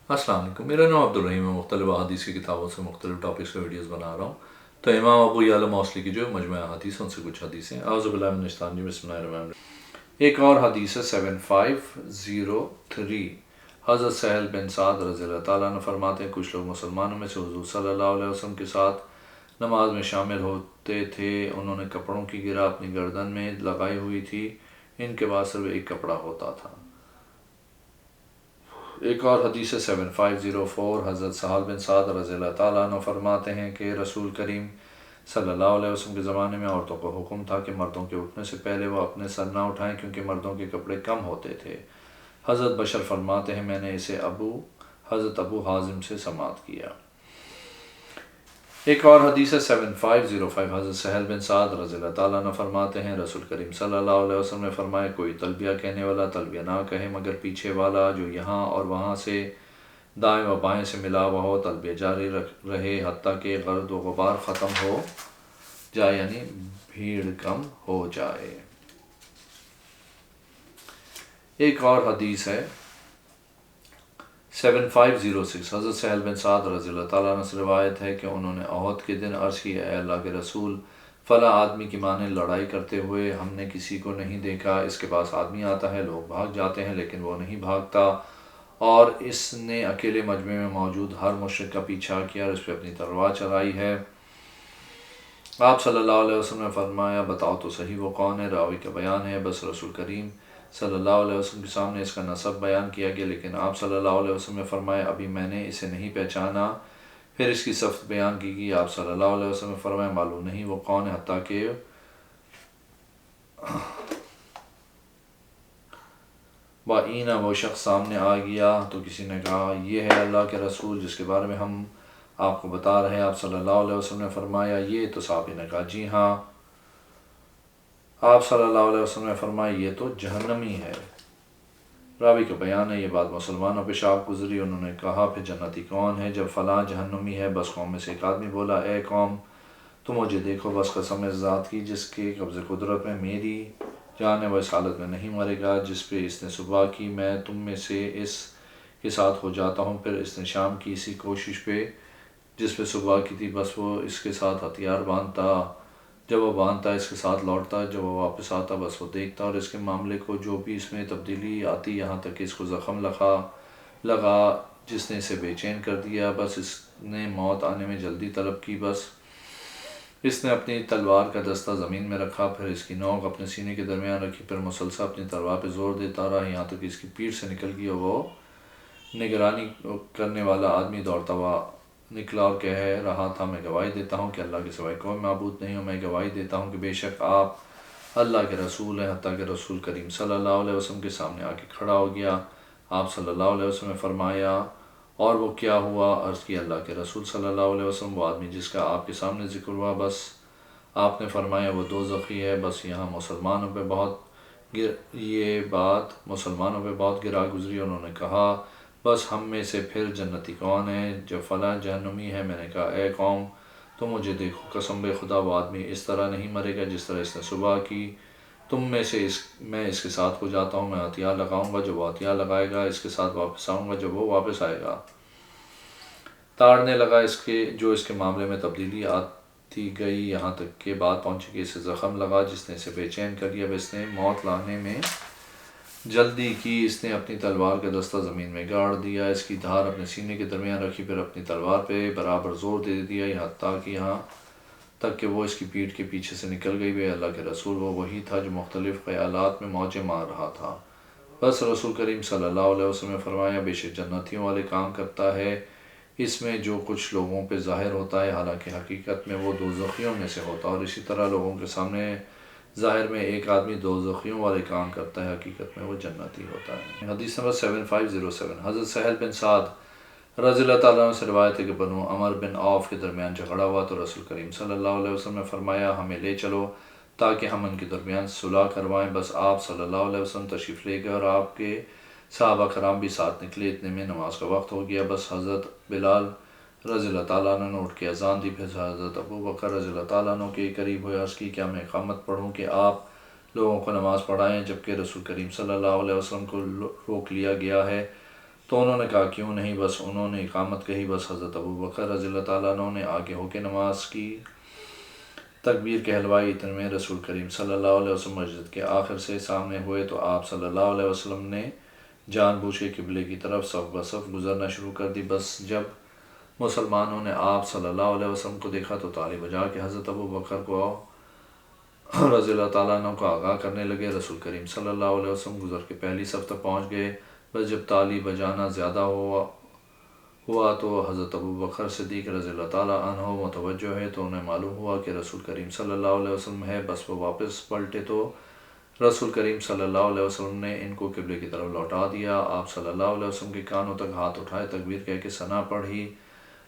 السلام علیکم، میرا نام عبدالرحیم ہے۔ مختلف احادیث کی کتابوں سے مختلف ٹاپکس کے ویڈیوز بنا رہا ہوں۔ تو امام ابو یعلا موصلی کی جو مجموعہ حدیث ان سے کچھ حدیثیں، اعوذ باللہ من الشیطان الرجیم، بسم اللہ الرحمن الرحیم۔ ایک اور حدیث ہے 7503، حضرت سہل بن سعد رضی اللہ تعالیٰ عنہ فرماتے ہیں کچھ لوگ مسلمانوں میں سے حضور صلی اللہ علیہ وسلم کے ساتھ نماز میں شامل ہوتے تھے۔ انہوں نے کپڑوں کی گرہ اپنی گردن میں لگائی ہوئی تھی، ان کے بعد صرف ایک کپڑا ہوتا تھا۔ ایک اور حدیث 7504، حضرت سہل بن سعد رضی اللہ تعالیٰ عنہ فرماتے ہیں کہ رسول کریم صلی اللہ علیہ وسلم کے زمانے میں عورتوں کو حکم تھا کہ مردوں کے اٹھنے سے پہلے وہ اپنے سر نہ اٹھائیں، کیونکہ مردوں کے کپڑے کم ہوتے تھے۔ حضرت بشر فرماتے ہیں میں نے اسے حضرت ابو حازم سے سماعت کیا۔ ایک اور حدیث 7505، حضرت سہل بن سعد رضی اللہ تعالیٰ عنہ فرماتے ہیں رسول کریم صلی اللہ علیہ وسلم نے فرمایا کوئی تلبیہ کہنے والا تلبیہ نہ کہے مگر پیچھے والا جو یہاں اور وہاں سے دائیں و بائیں سے ملا ہوا ہو، تلبیہ جاری رہے حتیٰ کہ گرد و غبار ختم ہو جائے، یعنی بھیڑ کم ہو جائے۔ ایک اور حدیث ہے 7506، حضرت سہل بن سعد رضی اللہ تعالیٰ عنہ سے روایت ہے کہ انہوں نے احد کے دن عرض کی اے اللہ کے رسول، فلاں آدمی کی مانند لڑائی کرتے ہوئے ہم نے کسی کو نہیں دیکھا، اس کے پاس آدمی آتا ہے، لوگ بھاگ جاتے ہیں لیکن وہ نہیں بھاگتا، اور اس نے اکیلے مجمع میں موجود ہر مشرک کا پیچھا کیا اور اس پہ اپنی تلوار چلائی ہے۔ آپ صلی اللہ علیہ وسلم نے فرمایا بتاؤ تو صحیح وہ کون ہے؟ راوی کا بیان ہے بس رسول کریم صلی اللہ علیہ وسلم کے سامنے اس کا نسب بیان کیا گیا، لیکن آپ صلی اللہ علیہ وسلم نے فرمایا ابھی میں نے اسے نہیں پہچانا۔ پھر اس کی صفت بیان کی گئی، آپ صلی اللہ علیہ وسلم نے فرمایا معلوم نہیں وہ کون ہے، حتیٰ کہ بعینہ وہ شخص سامنے آ گیا تو کسی نے کہا یہ ہے اللہ کے رسول جس کے بارے میں ہم آپ کو بتا رہے ہیں۔ آپ صلی اللہ علیہ وسلم نے فرمایا یہ تو صحابی نے کہا جی ہاں۔ آپ صلی اللہ علیہ وسلم نے فرمایا یہ تو جہنمی ہے۔ راوی کا بیان ہے یہ بات مسلمانوں پہ شاپ گزری، انہوں نے کہا پھر جنتی کون ہے؟ جب فلاں جہنمی ہے، بس قوم میں سے ایک آدمی بولا اے قوم تم مجھے دیکھو، بس قسم اس ذات کی جس کے قبض قدرت میں میری جان ہے وہ اس حالت میں نہیں مرے گا جس پہ اس نے صبح کی، میں تم میں سے اس کے ساتھ ہو جاتا ہوں۔ پھر اس نے شام کی اسی کوشش پہ جس پہ صبح کی تھی، بس وہ اس کے ساتھ ہتھیار باندھتا، جب وہ باندھتا اس کے ساتھ لوٹتا، جب وہ واپس آتا بس وہ دیکھتا اور اس کے معاملے کو جو بھی اس میں تبدیلی آتی، یہاں تک کہ اس کو زخم لگا جس نے اسے بے چین کر دیا، بس اس نے موت آنے میں جلدی طلب کی، بس اس نے اپنی تلوار کا دستہ زمین میں رکھا، پھر اس کی نوک اپنے سینے کے درمیان رکھی، پھر مسلسل اپنی تلوار پہ زور دیتا رہا یہاں تک کہ اس کی پیٹھ سے نکل گئی، اور وہ نگرانی کرنے والا آدمی دوڑتا ہوا نکلا اور کہہ رہا تھا میں گواہی دیتا ہوں کہ اللہ کے سوائے کوئی معبود نہیں ہوں، میں گواہی دیتا ہوں کہ بے شک آپ اللہ کے رسول ہیں، حتیٰ کہ رسول کریم صلی اللہ علیہ وسلم کے سامنے آ کے کھڑا ہو گیا۔ آپ صلی اللہ علیہ وسلم نے فرمایا اور وہ کیا ہوا؟ عرض کی اللہ کے رسول صلی اللہ علیہ وسلم وہ آدمی جس کا آپ کے سامنے ذکر ہوا، بس آپ نے فرمایا وہ دوزخی ہے۔ بس یہاں مسلمانوں پہ یہ بات مسلمانوں پہ بہت گرا گزری، انہوں نے کہا بس ہم میں سے پھر جنتی کون ہے؟ جو فلاں جہنمی ہے۔ میں نے کہا اے قوم تم مجھے دیکھو، قسم بے خدا وہ آدمی اس طرح نہیں مرے گا جس طرح اس نے صبح کی، تم میں سے میں اس کے ساتھ ہو جاتا ہوں، میں ہتھیار لگاؤں گا جب وہ ہتھیار لگائے گا، اس کے ساتھ واپس آؤں گا جب وہ واپس آئے گا۔ تاڑنے لگا اس کے معاملے میں تبدیلی آتی گئی یہاں تک کہ بات پہنچی کہ اسے زخم لگا جس نے اسے بے چین کر دیا، اب اس نے موت لانے میں جلدی کی، اس نے اپنی تلوار کا دستہ زمین میں گاڑ دیا، اس کی دھار اپنے سینے کے درمیان رکھی، پھر اپنی تلوار پہ برابر زور دے دیا یہاں تک کہ وہ اس کی پیٹھ کے پیچھے سے نکل گئی۔ بے اللہ کے رسول وہ وہی تھا جو مختلف خیالات میں موجیں مار رہا تھا۔ بس رسول کریم صلی اللہ علیہ وسلم نے فرمایا بے شک جنتیوں والے کام کرتا ہے اس میں جو کچھ لوگوں پہ ظاہر ہوتا ہے، حالانکہ حقیقت میں وہ دوزخیوں میں سے ہوتا ہے، اور اسی طرح لوگوں کے سامنے ظاہر میں ایک آدمی دوزخیوں والے کام کرتا ہے، حقیقت میں وہ جنتی ہوتا ہے۔ حدیث نمبر 7507، حضرت سہل بن سعد رضی اللہ تعالیٰ عنہ سے روایت ہے کہ بنو عمر بن عوف کے درمیان جھگڑا ہوا تو رسول کریم صلی اللہ علیہ وسلم نے فرمایا ہمیں لے چلو تاکہ ہم ان کے درمیان صلح کروائیں، بس آپ صلی اللہ علیہ وسلم تشریف لے گئے اور آپ کے صحابہ کرام بھی ساتھ نکلے، اتنے میں نماز کا وقت ہو گیا، بس حضرت بلال رضی اللہ تعالیٰ عنہ نے اٹھ کے اذان دی، پھر حضرت ابو بکر رضی اللہ تعالیٰ عنہ کے قریب ہوئے، عرض کی کیا میں اقامت پڑھوں کہ آپ لوگوں کو نماز پڑھائیں، جبکہ رسول کریم صلی اللہ علیہ وسلم کو روک لیا گیا ہے۔ تو انہوں نے کہا کیوں نہیں، بس انہوں نے اقامت کہی، بس حضرت ابو بکر رضی اللہ تعالیٰ عنہ نے آگے ہو کے نماز کی، تکبیر کہلوائی، اتنے میں رسول کریم صلی اللہ علیہ وسلم مسجد کے آخر سے سامنے ہوئے تو آپ صلی اللہ علیہ وسلم نے جان بوجھ کے قبلے کی طرف صف بصف گزرنا شروع کر دی۔ بس جب مسلمانوں نے آپ صلی اللہ علیہ وسلم کو دیکھا تو تالی بجا کے حضرت ابو بکر کو رضی اللہ تعالیٰ عنہ کو آگاہ کرنے لگے۔ رسول کریم صلی اللہ علیہ وسلم گزر کے پہلی صف تک پہنچ گئے۔ بس جب تالی بجانا زیادہ ہوا تو حضرت ابو بکر صدیق رضی اللہ تعالیٰ عنہ متوجہ ہے تو انہیں معلوم ہوا کہ رسول کریم صلی اللہ علیہ وسلم ہے۔ بس وہ واپس پلٹے تو رسول کریم صلی اللہ علیہ وسلم نے ان کو قبلے کی طرف لوٹا دیا۔ آپ صلی اللہ علیہ وسلم کے کانوں تک ہاتھ اٹھائے، تکبیر کہہ کے ثنا پڑھی۔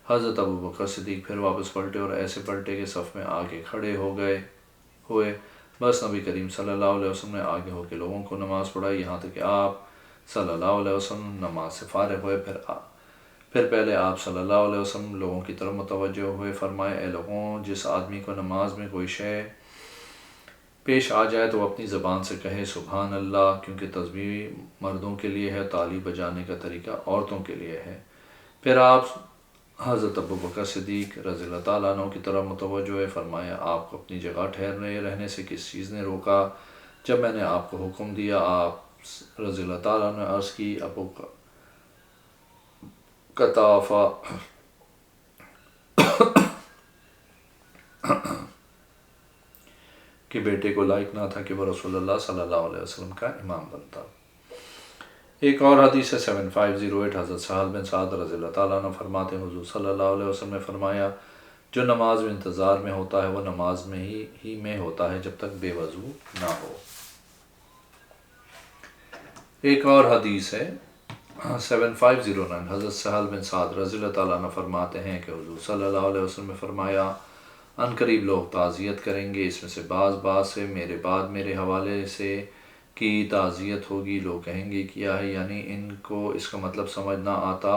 حضرت ابو بکر صدیق پھر واپس پلٹے اور ایسے پلٹے کہ صف میں آ کے کھڑے ہوئے۔ بس نبی کریم صلی اللہ علیہ وسلم نے آگے ہو کے لوگوں کو نماز پڑھائی، یہاں تک کہ آپ صلی اللہ علیہ وسلم نماز سے فارغ ہوئے۔ پھر پہلے آپ صلی اللہ علیہ وسلم لوگوں کی طرف متوجہ ہوئے، فرمائے اے لوگوں، جس آدمی کو نماز میں کوئی شے پیش آ جائے تو وہ اپنی زبان سے کہے سبحان اللہ، کیونکہ تسبیح مردوں کے لیے ہے، تالی بجانے کا طریقہ عورتوں کے لیے ہے۔ پھر آپ حضرت ابو بکر صدیق رضی اللہ تعالیٰ عنہ کی طرف متوجہ ہوئے، فرمایا آپ کو اپنی جگہ ٹھہرے رہنے سے کس چیز نے روکا؟ جب میں نے آپ کو حکم دیا، آپ رضی اللہ تعالیٰ عنہ نے عرض کی ابو قطافہ کے بیٹے کو لائق نہ تھا کہ وہ رسول اللہ صلی اللہ علیہ وسلم کا امام بنتا۔ ایک اور حدیث ہے 7508، حضرت سہل بن سعد رضی اللہ تعالیٰ عنہ فرماتے ہیں حضور صلی اللہ علیہ وسلم نے فرمایا جو نماز میں انتظار میں ہوتا ہے وہ نماز میں ہی میں ہوتا ہے جب تک بے وضو نہ ہو۔ ایک اور حدیث ہے 7509، حضرت سہل بن سعد رضی اللہ تعالیٰ عنہ فرماتے ہیں کہ حضور صلی اللہ علیہ وسلم نے فرمایا ان قریب لوگ تعزیت کریں گے، اس میں سے بعض سے میرے بعد میرے حوالے سے کی تعزیت ہوگی۔ لوگ کہیں گے کیا ہے، یعنی ان کو اس کا مطلب سمجھ نہ آتا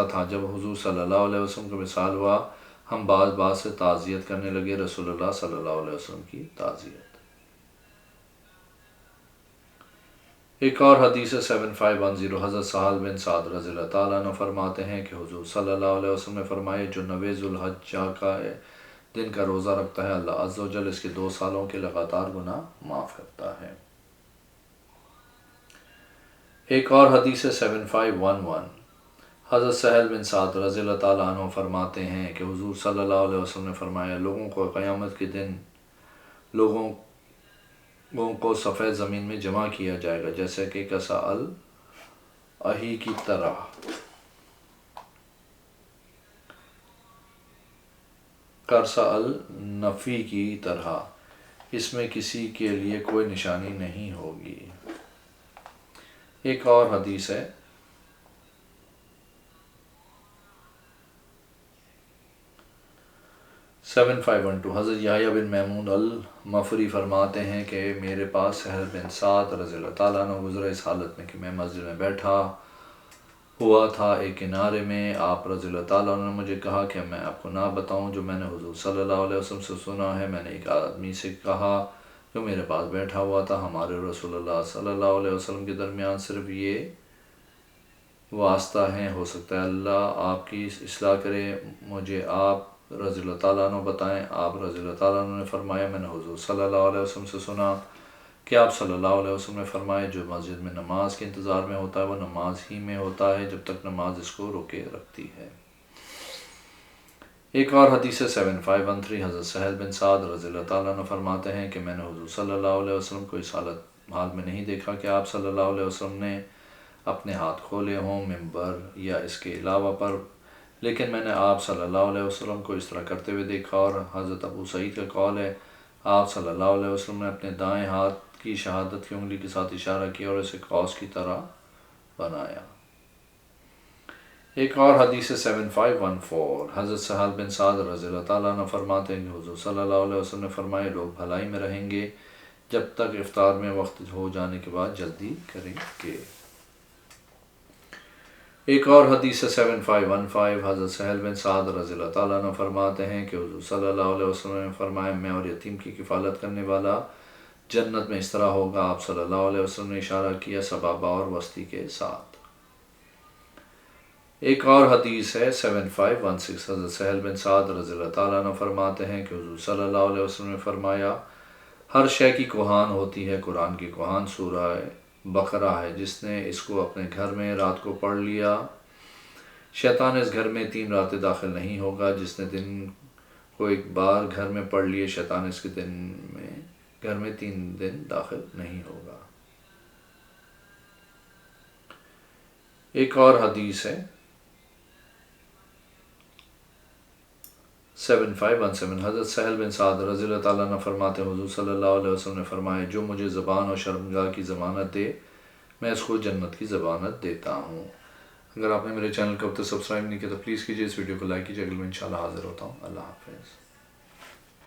تھا۔ جب حضور صلی اللہ علیہ وسلم کو مثال ہوا، ہم بعض سے تعزیت کرنے لگے، رسول اللہ صلی اللہ علیہ وسلم کی تعزیت۔ ایک اور حدیث 7510، حضرت سہل بن سعد رضی اللہ تعالیٰ عنہ فرماتے ہیں کہ حضور صلی اللہ علیہ وسلم نے فرمایا جو 90 ذوالحجہ کا دن کا روزہ رکھتا ہے اللہ عز و جل اس کے 2 سالوں کے لگاتار گناہ معاف کرتا ہے۔ ایک اور حدیث 7511، حضرت سہل بن سعد رضی اللہ تعالیٰ عنہ فرماتے ہیں کہ حضور صلی اللہ علیہ وسلم نے فرمایا لوگوں کو قیامت کے دن لوگوں کو سفید زمین میں جمع کیا جائے گا جیسے کہ کسا الاہی کی طرح، کرسا النفی کی طرح، اس میں کسی کے لیے کوئی نشانی نہیں ہوگی۔ ایک اور حدیث ہے 7512، حضرت یحییٰ بن میمون المفری فرماتے ہیں کہ میرے پاس سہل بن سعد رضی اللہ تعالیٰ عنہ گزرے اس حالت میں کہ میں مسجد میں بیٹھا ہوا تھا ایک کنارے میں۔ آپ رضی اللہ تعالیٰ عنہ نے مجھے کہا کہ میں آپ کو نہ بتاؤں جو میں نے حضور صلی اللہ علیہ وسلم سے سنا ہے۔ میں نے ایک آدمی سے کہا جو میرے پاس بیٹھا ہوا تھا ہمارے رسول اللہ صلی اللہ علیہ وسلم کے درمیان صرف یہ واسطہ ہیں، ہو سکتا ہے اللہ آپ کی اصلاح کرے، مجھے آپ رضی اللہ تعالیٰ عنہ بتائیں۔ آپ رضی اللہ تعالیٰ عنہ نے فرمایا میں نے حضور صلی اللہ علیہ وسلم سے سنا کہ آپ صلی اللہ علیہ وسلم نے فرمایا جو مسجد میں نماز کے انتظار میں ہوتا ہے وہ نماز ہی میں ہوتا ہے جب تک نماز اس کو روکے رکھتی ہے۔ ایک اور حدیث 7513، حضرت سہل بن سعد رضی اللہ تعالیٰ عنہ فرماتے ہیں کہ میں نے حضور صلی اللہ علیہ وسلم کو اس حال میں نہیں دیکھا کہ آپ صلی اللہ علیہ وسلم نے اپنے ہاتھ کھولے ہوں ممبر یا اس کے علاوہ پر، لیکن میں نے آپ صلی اللہ علیہ وسلم کو اس طرح کرتے ہوئے دیکھا۔ اور حضرت ابو سعید کا قول ہے آپ صلی اللہ علیہ وسلم نے اپنے دائیں ہاتھ کی شہادت کی انگلی کے ساتھ اشارہ کیا اور اسے قوس کی طرح بنایا۔ ایک اور حدیث 7514، حضرت سہل بن سعد رضی اللہ تعالیٰ عنہ فرماتے ہیں کہ حضور صلی اللہ علیہ وسلم نے فرمایا لوگ بھلائی میں رہیں گے جب تک افطار میں وقت ہو جانے کے بعد جلدی کریں گے۔ ایک اور حدیث 7515، حضرت سہل بن سعد رضی اللہ تعالیٰ عنہ فرماتے ہیں کہ حضور صلی اللہ علیہ وسلم نے فرمایا میں اور یتیم کی کفالت کرنے والا جنت میں اس طرح ہوگا۔ آپ صلی اللہ علیہ وسلم نے اشارہ کیا سبابہ اور وسطی کے ساتھ۔ ایک اور حدیث ہے 7516، حضرت سہل بن سعد رضی اللہ تعالیٰ عنہ فرماتے ہیں کہ حضور صلی اللہ علیہ وسلم نے فرمایا ہر شے کی کوہان ہوتی ہے، قرآن کی کوہان سورہ بقرہ ہے، جس نے اس کو اپنے گھر میں رات کو پڑھ لیا شیطان اس گھر میں 3 راتیں داخل نہیں ہوگا، جس نے دن کو ایک بار گھر میں پڑھ لیے شیطان اس کے دن میں گھر میں 3 دن داخل نہیں ہوگا۔ ایک اور حدیث ہے 7517، حضرت سہل بن سعد رضی اللہ تعالیٰ عنہ فرماتے ہیں حضور صلی اللہ علیہ وسلم نے فرمایا جو مجھے زبان اور شرمگاہ کی ضمانت دے میں اس کو جنت کی ضمانت دیتا ہوں۔ اگر آپ نے میرے چینل کو اب تک سبسکرائب نہیں کیا تو پلیز کیجیے، اس ویڈیو کو لائک کیجیے، اگلے میں انشاءاللہ حاضر ہوتا ہوں۔ اللہ حافظ۔